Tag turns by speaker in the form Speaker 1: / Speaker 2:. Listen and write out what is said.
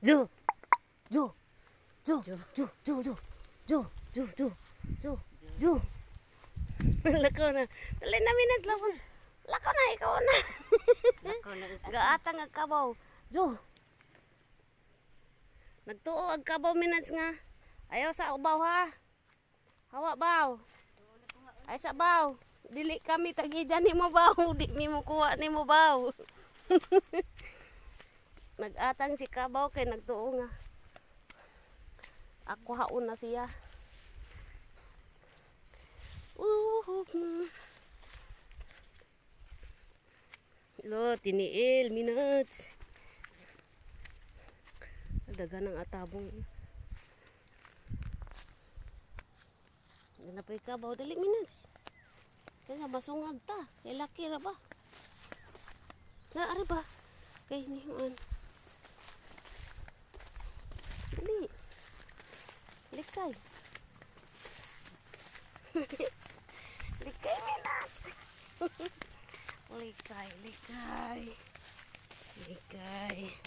Speaker 1: Jo. Jo. Jo. Jo. Jo. Jo. Jo. Jo. Jo. Jo. Jo. Jo. Lakaw na. Dali na minas lapon. Lakaw na ikaw na. Gaatang ang kabaw. Jo. Nagtuo ang kabaw minas nga. Ayaw sa ubaw ha. Hawa baw. Ay sa baw. Dili kami tagidyan ni mo baw. Di mi mo kuha ni mo baw. Nag-atang si kabaw kay nagtuo nga. Ako haon na siya. Lo, tiniil, minutes. Dagan ng atabong. Yan na po ikabaw, dali minutes. Kaya masungag ta. Kay laki ra ba? Naari ba? Kay nihuan. Dali. Likay. Likay minutes. Likay, likay. Likay.